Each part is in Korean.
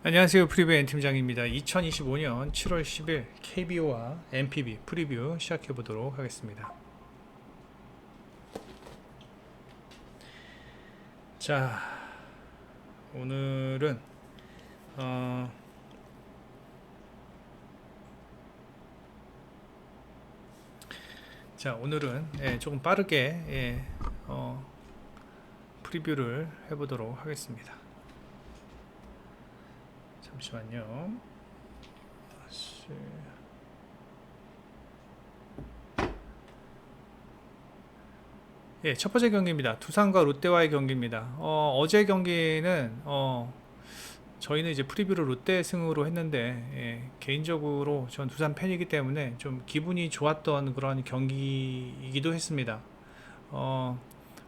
안녕하세요. 프리뷰 N팀장입니다. 2025년 7월 10일 KBO와 MPB 프리뷰 시작해 보도록 하겠습니다. 자, 오늘은 어, 조금 빠르게 프리뷰를 해보도록 하겠습니다. 잠시만요. 첫 번째 경기입니다. 두산과 롯데와의 경기입니다. 어제 경기는 저희는 이제 프리뷰를 롯데 승으로 했는데 개인적으로 전 두산 팬이기 때문에 좀 기분이 좋았던 그런 경기이기도 했습니다. 어,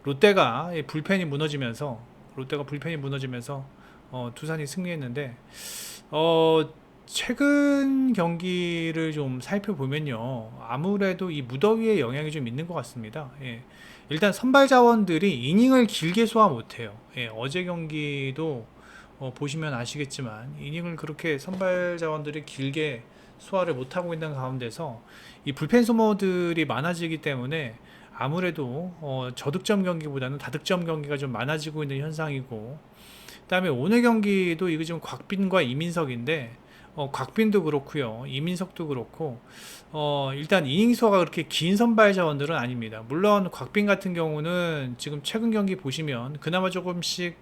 롯데가 불펜이 무너지면서 두산이 승리했는데 어, 최근 경기를 좀 살펴보면요, 아무래도 이 무더위의 영향이 좀 있는 것 같습니다. 일단 선발 자원들이 이닝을 길게 소화 못해요. 어제 경기도 보시면 아시겠지만 이닝을 그렇게 선발 자원들이 길게 소화를 못하고 있는 가운데서 이 불펜 소모들이 많아지기 때문에 아무래도 저득점 경기보다는 다득점 경기가 좀 많아지고 있는 현상이고, 그다음에 오늘 경기도 이거 지금 곽빈과 이민석인데 곽빈도 그렇고요, 이민석도 그렇고 일단 이닝 수가 그렇게 긴 선발 자원들은 아닙니다. 물론 곽빈 같은 경우는 지금 최근 경기 보시면 그나마 조금씩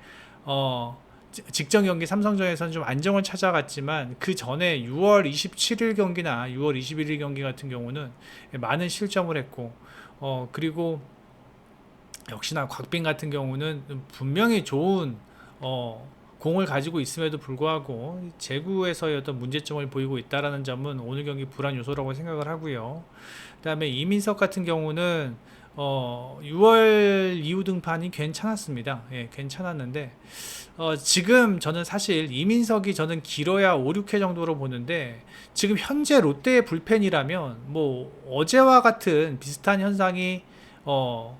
직전 경기 삼성전에서는 좀 안정을 찾아갔지만 그 전에 6월 27일 경기나 6월 21일 경기 같은 경우는 많은 실점을 했고, 그리고 역시나 곽빈 같은 경우는 분명히 좋은 공을 가지고 있음에도 불구하고 제구에서의 어떤 문제점을 보이고 있다라는 점은 오늘 경기 불안 요소라고 생각을 하고요. 그다음에 이민석 같은 경우는 6월 이후 등판이 괜찮았습니다. 괜찮았는데 지금 저는 사실 이민석이 저는 길어야 5, 6회 정도로 보는데, 지금 현재 롯데의 불펜이라면 뭐 어제와 같은 비슷한 현상이 어,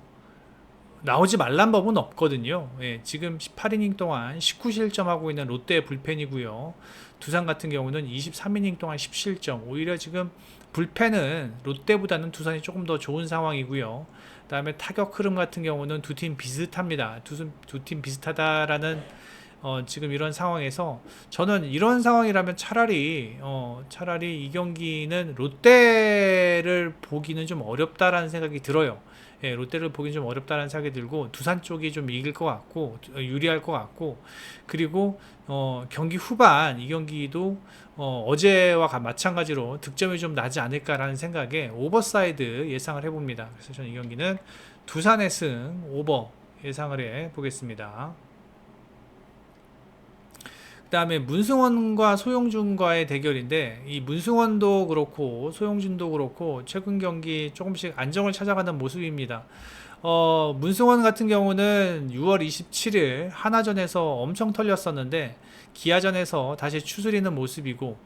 나오지 말란 법은 없거든요. 지금 18이닝 동안 19실점 하고 있는 롯데의 불펜이고요. 두산 같은 경우는 23이닝 동안 10실점. 오히려 지금 불펜은 롯데보다는 두산이 조금 더 좋은 상황이고요. 그다음에 타격 흐름 같은 경우는 두 팀 비슷합니다. 두 팀 비슷하다라는 지금 이런 상황에서 저는 이런 상황이라면 차라리 이 경기는 롯데를 보기는 좀 어렵다라는 생각이 들어요. 롯데를 보기는 좀 어렵다는 생각이 들고 두산 쪽이 좀 이길 것 같고 유리할 것 같고, 그리고 경기 후반 이 경기도 어제와 마찬가지로 득점이 좀 나지 않을까라는 생각에 오버사이드 예상을 해봅니다. 그래서 저는 이 경기는 두산의 승 오버 예상을 해보겠습니다. 그다음에 문승원과 소용준과의 대결인데, 이 문승원도 그렇고 소용준도 그렇고 최근 경기 조금씩 안정을 찾아가는 모습입니다. 문승원 같은 경우는 6월 27일 하나전에서 엄청 털렸었는데 기아전에서 다시 추스리는 모습이고,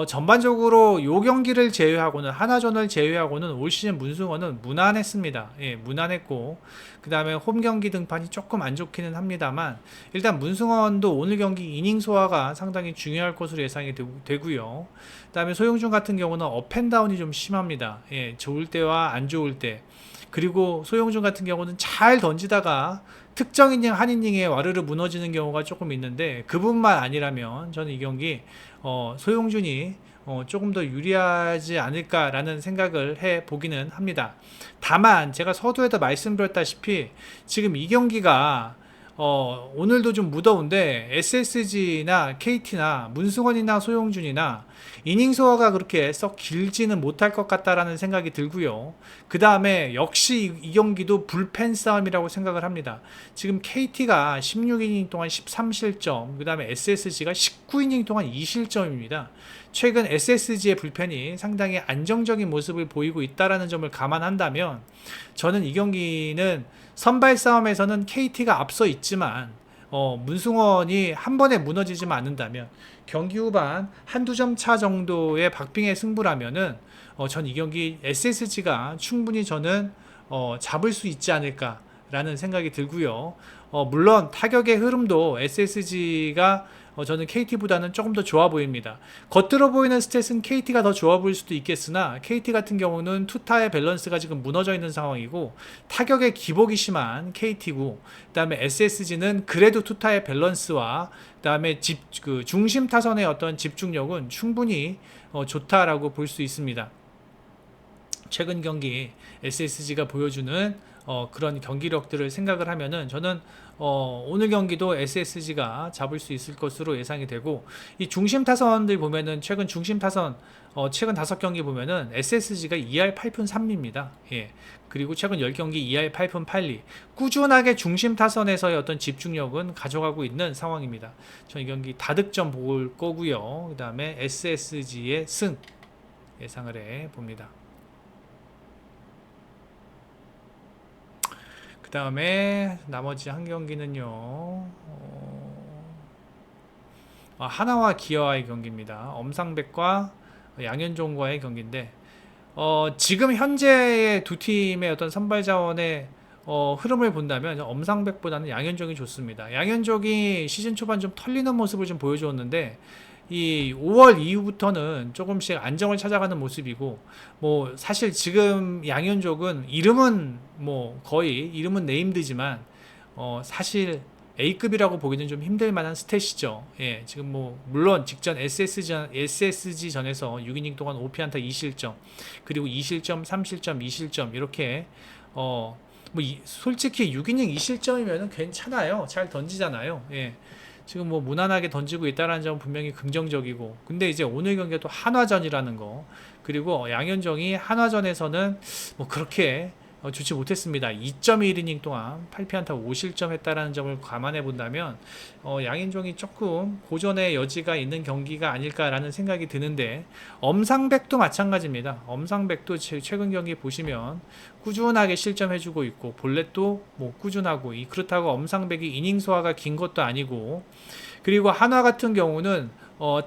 전반적으로 요 경기를 제외하고는, 하나전을 제외하고는 올 시즌 문승원은 무난했습니다. 무난했고, 그 다음에 홈 경기 등판이 조금 안 좋기는 합니다만 일단 문승원도 오늘 경기 이닝 소화가 상당히 중요할 것으로 예상이 되고요. 그 다음에 소영준 같은 경우는 업앤다운이 좀 심합니다. 좋을 때와 안 좋을 때. 그리고 소영준 같은 경우는 잘 던지다가 특정 이닝 한 이닝에 와르르 무너지는 경우가 조금 있는데, 그분만 아니라면 저는 이 경기 소용준이 조금 더 유리하지 않을까라는 생각을 해 보기는 합니다. 다만 제가 서두에도 말씀드렸다시피 지금 이 경기가 오늘도 좀 무더운데 SSG나 KT나 문승원이나 소용준이나 이닝 소화가 그렇게 썩 길지는 못할 것 같다라는 생각이 들고요. 그 다음에 역시 이 경기도 불펜 싸움이라고 생각을 합니다. 지금 KT가 16이닝 동안 13실점, 그 다음에 SSG가 19이닝 동안 2실점입니다. 최근 SSG의 불펜이 상당히 안정적인 모습을 보이고 있다는 점을 감안한다면 저는 이 경기는 선발 싸움에서는 KT가 앞서 있지만 문승원이 한 번에 무너지지만 않는다면 경기 후반 한두 점 차 정도의 박빙의 승부라면은 전 이 경기 SSG가 충분히 저는 잡을 수 있지 않을까라는 생각이 들고요. 물론 타격의 흐름도 SSG가 저는 KT보다는 조금 더 좋아 보입니다. 겉으로 보이는 스탯은 KT가 더 좋아 보일 수도 있겠으나 KT 같은 경우는 투타의 밸런스가 지금 무너져 있는 상황이고 타격의 기복이 심한 KT고, 그 다음에 SSG는 그래도 투타의 밸런스와 그 다음에 중심 타선의 어떤 집중력은 충분히 좋다라고 볼 수 있습니다. 최근 경기 SSG가 보여주는 그런 경기력들을 생각을 하면은 저는 오늘 경기도 SSG가 잡을 수 있을 것으로 예상이 되고, 이 중심 타선들 보면은 최근 중심 타선 최근 5경기 보면은 SSG가 2할 8푼 3리입니다. 예. 그리고 최근 10경기 2할 8푼 8리. 꾸준하게 중심 타선에서의 어떤 집중력은 가져가고 있는 상황입니다. 저는 이 경기 다득점 볼 거고요. 그다음에 SSG의 승 예상을 해 봅니다. 그 다음에 나머지 한 경기는요, 하나와 기아와의 경기입니다. 엄상백과 양현종과의 경기인데, 지금 현재의 두 팀의 어떤 선발 자원의 흐름을 본다면 엄상백보다는 양현종이 좋습니다. 양현종이 시즌 초반 좀 털리는 모습을 좀 보여주었는데, 이 5월 이후부터는 조금씩 안정을 찾아가는 모습이고, 뭐 사실 지금 양현종은 이름은 뭐 거의 이름은 네임드지만 사실 A급이라고 보기는 좀 힘들 만한 스탯이죠. 예, 지금 뭐 물론 직전 SSG 전에서 6이닝 동안 5피안타 2실점, 그리고 2실점, 3실점, 2실점 이렇게 솔직히 6이닝 2실점이면은 괜찮아요. 잘 던지잖아요. 예. 지금 뭐 무난하게 던지고 있다는 점은 분명히 긍정적이고, 근데 이제 오늘 경기가 또 한화전이라는 거, 그리고 양현종이 한화전에서는 뭐 그렇게 좋지 못했습니다. 2.1이닝 동안 8피안타 5실점 했다라는 점을 감안해 본다면 양현종이 조금 고전의 여지가 있는 경기가 아닐까라는 생각이 드는데, 엄상백도 마찬가지입니다. 엄상백도 최근 경기 보시면 꾸준하게 실점해주고 있고, 볼넷도 뭐 꾸준하고, 그렇다고 엄상백이 이닝 소화가 긴 것도 아니고, 그리고 한화 같은 경우는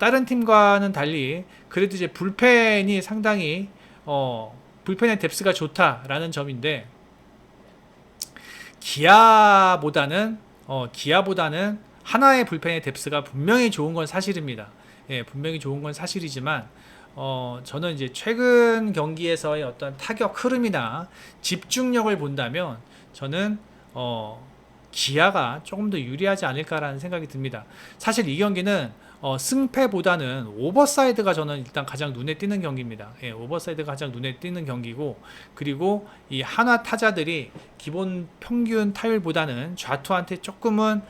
다른 팀과는 달리 그래도 이제 불펜이 상당히 불펜의 뎁스가 좋다라는 점인데, 기아보다는 하나의 불펜의 뎁스가 분명히 좋은 건 사실입니다. 예, 분명히 좋은 건 사실이지만 저는 이제 최근 경기에서의 어떤 타격 흐름이나 집중력을 본다면 저는 기아가 조금 더 유리하지 않을까라는 생각이 듭니다. 사실 이 경기는 승패보다는 오버사이드가 저는 일단 가장 눈에 띄는 경기입니다. 예, 오버사이드가 가장 눈에 띄는 경기고, 그리고 이 한화 타자들이 기본 평균 타율보다는 좌투한테 조금은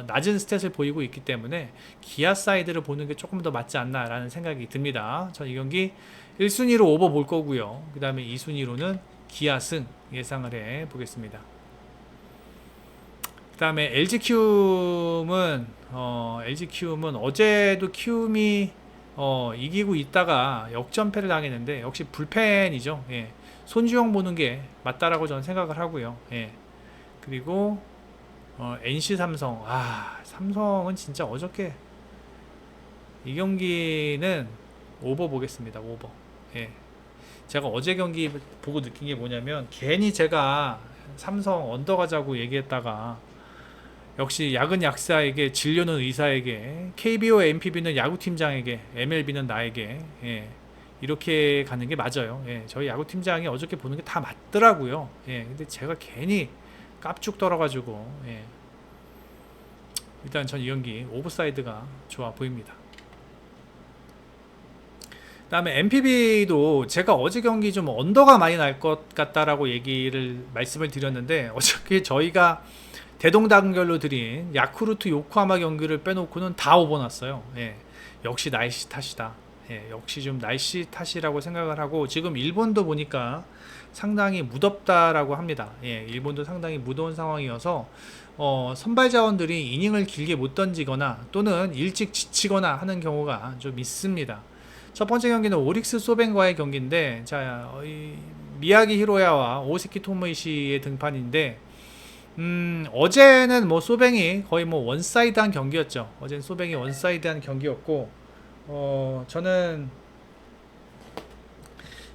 낮은 스탯을 보이고 있기 때문에 기아 사이드를 보는 게 조금 더 맞지 않나라는 생각이 듭니다. 전 이 경기 1순위로 오버 볼 거고요. 그 다음에 2순위로는 기아 승 예상을 해 보겠습니다. 그 다음에 LG 키움은 어제도 키움이 이기고 있다가 역전패를 당했는데, 역시 불펜이죠. 예. 손주영 보는 게 맞다라고 저는 생각을 하고요. 예. 그리고 NC 삼성, 삼성은 진짜 어저께 이 경기는 오버 보겠습니다. 오버. 예. 제가 어제 경기 보고 느낀 게 뭐냐면, 괜히 제가 삼성 언더 가자고 얘기했다가 역시 야근 약사에게, 진료는 의사에게, KBO MPB는 야구팀장에게, MLB는 나에게, 예, 이렇게 가는 게 맞아요. 예, 저희 야구팀장이 어저께 보는 게 다 맞더라고요. 예, 근데 제가 괜히 깝죽 떨어가지고, 예, 일단 전 이 경기 오브사이드가 좋아 보입니다. 그 다음에 MPB도 제가 어제 경기 좀 언더가 많이 날 것 같다라고 말씀을 드렸는데, 어저께 저희가 대동단결로 드린 야쿠르트 요코하마 경기를 빼놓고는 다 오버 났어요. 예, 역시 날씨 탓이다. 예, 역시 좀 날씨 탓이라고 생각을 하고, 지금 일본도 보니까 상당히 무덥다라고 합니다. 예, 일본도 상당히 무더운 상황이어서 선발 자원들이 이닝을 길게 못 던지거나 또는 일찍 지치거나 하는 경우가 좀 있습니다. 첫 번째 경기는 오릭스 소벤과의 경기인데, 자, 미야기 히로야와 오세키 토모이시의 등판인데, 어제는 뭐 소뱅이 거의 뭐 원사이드한 경기였죠. 어제는 소뱅이 원사이드한 경기였고, 저는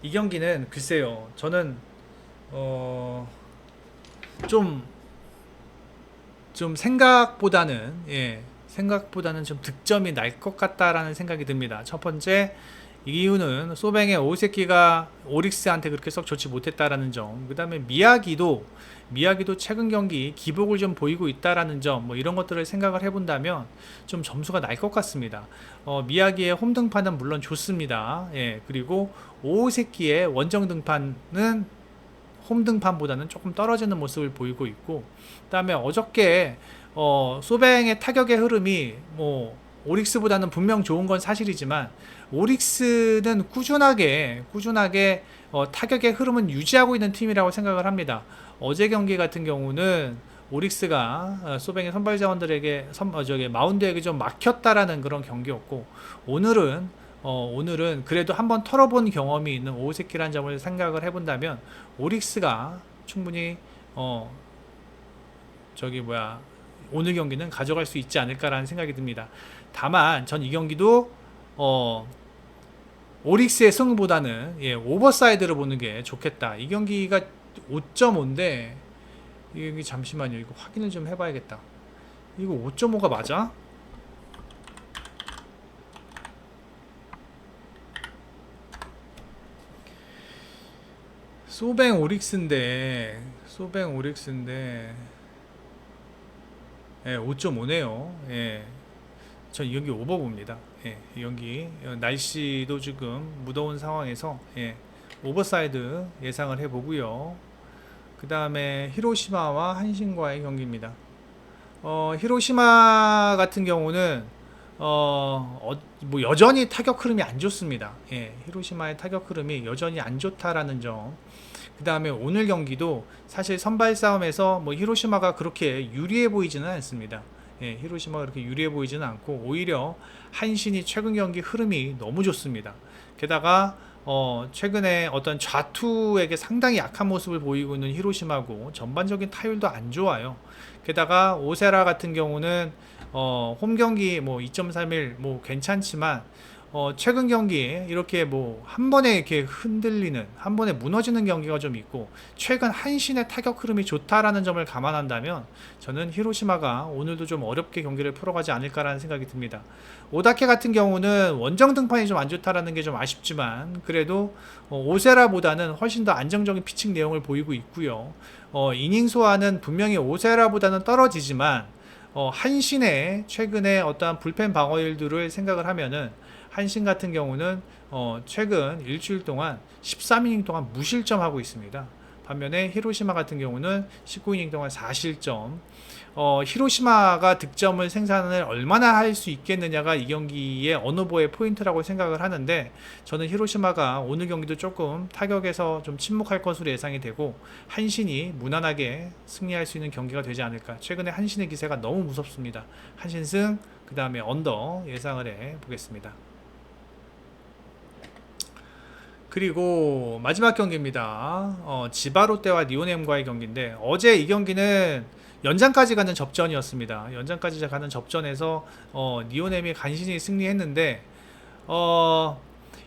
이 경기는 글쎄요, 저는 좀 생각보다는, 예, 생각보다는 좀 득점이 날 것 같다라는 생각이 듭니다. 첫 번째 이유는 소뱅의 오세키가 오릭스한테 그렇게 썩 좋지 못했다라는 점, 그 다음에 미야기도 최근 경기 기복을 좀 보이고 있다라는 점, 뭐 이런 것들을 생각을 해본다면 좀 점수가 날 것 같습니다. 미야기의 홈 등판은 물론 좋습니다. 예, 그리고 오세키의 원정 등판은 홈 등판보다는 조금 떨어지는 모습을 보이고 있고, 그 다음에 어저께 소뱅의 타격의 흐름이 뭐 오릭스보다는 분명 좋은 건 사실이지만 오릭스는 꾸준하게 타격의 흐름은 유지하고 있는 팀이라고 생각을 합니다. 어제 경기 같은 경우는 오릭스가 소뱅의 선발 자원들에게 마운드에게 좀 막혔다라는 그런 경기였고, 오늘은 그래도 한번 털어본 경험이 있는 오세키라는 점을 생각을 해본다면 오릭스가 충분히 오늘 경기는 가져갈 수 있지 않을까라는 생각이 듭니다. 다만 전 이 경기도 오릭스의 승보다는 오버사이드를 보는 게 좋겠다. 이 경기가 5.5인데 여기 잠시만요. 이거 확인을 좀 해봐야겠다. 이거 5.5가 맞아? 소뱅 오릭스인데 5.5네요. 예. 전 이 경기 오버 봅니다. 예, 이 경기 날씨도 지금 무더운 상황에서 오버사이드 예상을 해보고요. 그 다음에 히로시마와 한신과의 경기입니다. 히로시마 같은 경우는 뭐 여전히 타격 흐름이 안 좋습니다. 예, 히로시마의 타격 흐름이 여전히 안 좋다라는 점. 그 다음에 오늘 경기도 사실 선발 싸움에서 뭐 히로시마가 그렇게 유리해 보이지는 않습니다. 예, 히로시마가 그렇게 유리해 보이지는 않고 오히려 한신이 최근 경기 흐름이 너무 좋습니다. 게다가 최근에 어떤 좌투에게 상당히 약한 모습을 보이고 있는 히로시마고 전반적인 타율도 안 좋아요. 게다가 오세라 같은 경우는 홈 경기 뭐 2.31 뭐 괜찮지만 최근 경기에 이렇게 뭐 한 번에 이렇게 흔들리는, 한 번에 무너지는 경기가 좀 있고, 최근 한신의 타격 흐름이 좋다라는 점을 감안한다면 저는 히로시마가 오늘도 좀 어렵게 경기를 풀어가지 않을까라는 생각이 듭니다. 오다케 같은 경우는 원정 등판이 좀 안 좋다라는 게 좀 아쉽지만 그래도 오세라보다는 훨씬 더 안정적인 피칭 내용을 보이고 있고요. 이닝 소화는 분명히 오세라보다는 떨어지지만 한신의 최근에 어떠한 불펜 방어율들을 생각을 하면은 한신 같은 경우는 최근 일주일 동안 13이닝 동안 무실점하고 있습니다. 반면에 히로시마 같은 경우는 19이닝 동안 4실점. 히로시마가 득점을 생산을 얼마나 할 수 있겠느냐가 이 경기의 어느보의 포인트라고 생각을 하는데, 저는 히로시마가 오늘 경기도 조금 타격에서 좀 침묵할 것으로 예상이 되고 한신이 무난하게 승리할 수 있는 경기가 되지 않을까. 최근에 한신의 기세가 너무 무섭습니다. 한신승, 그 다음에 언더 예상을 해 보겠습니다. 그리고 마지막 경기입니다. 지바 롯데와 니오넴과의 경기인데 어제 이 경기는 연장까지 가는 접전이었습니다. 연장까지 가는 접전에서 니오넴이 간신히 승리했는데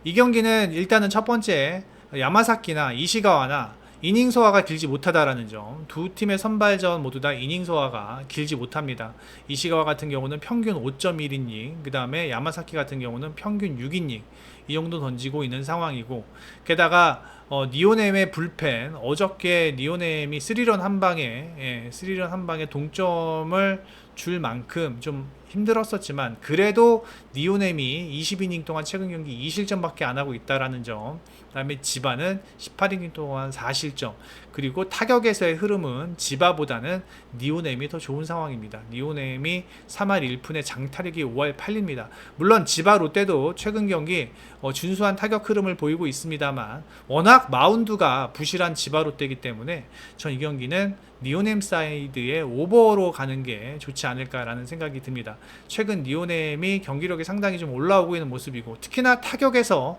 이 경기는 일단은 첫 번째 야마사키나 이시가와나 이닝 소화가 길지 못하다라는 점. 두 팀의 선발전 모두 다 이닝 소화가 길지 못합니다. 이시가와 같은 경우는 평균 5.1이닝, 그 다음에 야마사키 같은 경우는 평균 6이닝 이 정도 던지고 있는 상황이고, 게다가 니오넴의 불펜, 어저께 니오넴이 3런 한 방에 동점을 줄 만큼 좀 힘들었었지만 그래도 니오넴이 20이닝 동안 최근 경기 2실점밖에 안 하고 있다라는 점. 그다음에 지바는 18이닝 동안 4실점. 그리고 타격에서의 흐름은 지바보다는 니오넴이 더 좋은 상황입니다. 니오넴이 3할 1푼에 장타력이 5할 8리입니다. 물론 지바 롯데도 최근 경기 준수한 타격 흐름을 보이고 있습니다만 워낙 마운드가 부실한 지바 롯데이기 때문에 전 이 경기는 니오넴 사이드의 오버로 가는 게 좋지 않을까라는 생각이 듭니다. 최근 니오넴이 경기력이 상당히 좀 올라오고 있는 모습이고, 특히나 타격에서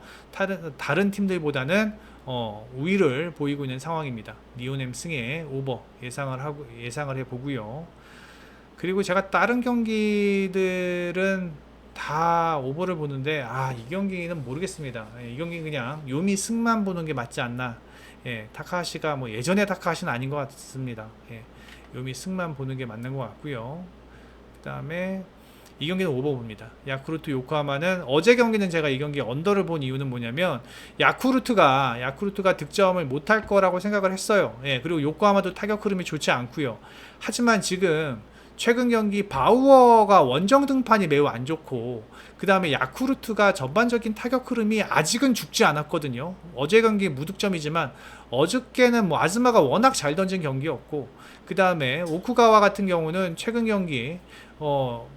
다른 팀들보다는 우위를 보이고 있는 상황입니다. 니오넴 승에 오버 예상을 해보고요. 그리고 제가 다른 경기들은 다 오버를 보는데 이 경기는 모르겠습니다. 이 경기 그냥 요미 승만 보는 게 맞지 않나. 타카하시가 뭐 예전에 타카하시는 아닌 것 같습니다. 요미 승만 보는 게 맞는 것 같고요. 그 다음에 이 경기는 오버 봅니다. 야쿠르트 요코하마는 어제 경기는 제가 이 경기 언더를 본 이유는 뭐냐면 야쿠르트가 득점을 못할 거라고 생각을 했어요. 예, 그리고 요코하마도 타격 흐름이 좋지 않고요. 하지만 지금 최근 경기 바우어가 원정 등판이 매우 안 좋고 그 다음에 야쿠르트가 전반적인 타격 흐름이 아직은 죽지 않았거든요. 어제 경기 무득점이지만 어저께는 뭐 아즈마가 워낙 잘 던진 경기였고 그 다음에 오쿠가와 같은 경우는 최근 경기 뭐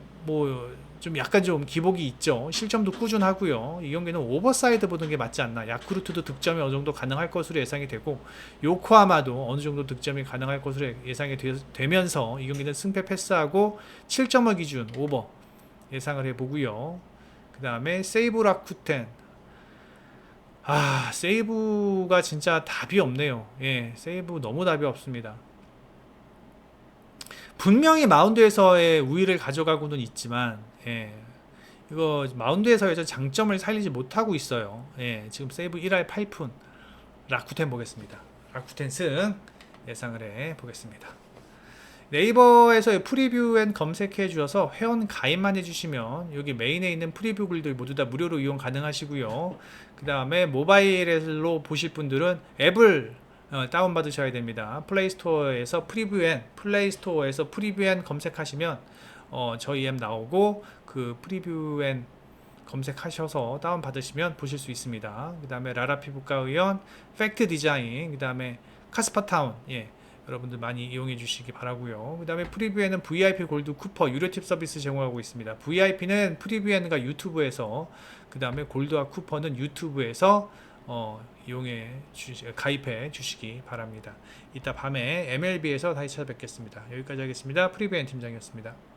좀 약간 좀 기복이 있죠. 실점도 꾸준하고요. 이 경기는 오버사이드 보는 게 맞지 않나. 야쿠르트도 득점이 어느 정도 가능할 것으로 예상이 되고 요코하마도 어느 정도 득점이 가능할 것으로 예상이 되면서 이 경기는 승패 패스하고 7점을 기준 오버 예상을 해보고요. 그 다음에 세이브 라쿠텐. 세이브가 진짜 답이 없네요. 예, 세이브 너무 답이 없습니다. 분명히 마운드에서의 우위를 가져가고는 있지만, 예, 이거 마운드에서의 장점을 살리지 못하고 있어요. 예, 지금 세이브 1할 8푼 라쿠텐 보겠습니다. 라쿠텐 승 예상을 해 보겠습니다. 네이버에서 프리뷰 앤 검색해 주셔서 회원 가입만 해주시면 여기 메인에 있는 프리뷰 글들 모두 다 무료로 이용 가능하시고요. 그 다음에 모바일로 보실 분들은 앱을 다운받으셔야 됩니다. 플레이스토어에서 프리뷰 앤 검색하시면 저희 앱 나오고 그 프리뷰 앤 검색하셔서 다운받으시면 보실 수 있습니다. 그 다음에 라라 피부과 의원, 팩트 디자인, 그 다음에 카스파타운, 예, 여러분들 많이 이용해 주시기 바라고요. 그 다음에 프리뷰에는 VIP 골드 쿠퍼 유료 팁 서비스 제공하고 있습니다. VIP는 프리뷰에는가 유튜브에서, 그 다음에 골드와 쿠퍼는 유튜브에서 가입해 주시기 바랍니다. 이따 밤에 MLB에서 다시 찾아뵙겠습니다. 여기까지 하겠습니다. 프리뷰엔 팀장이었습니다.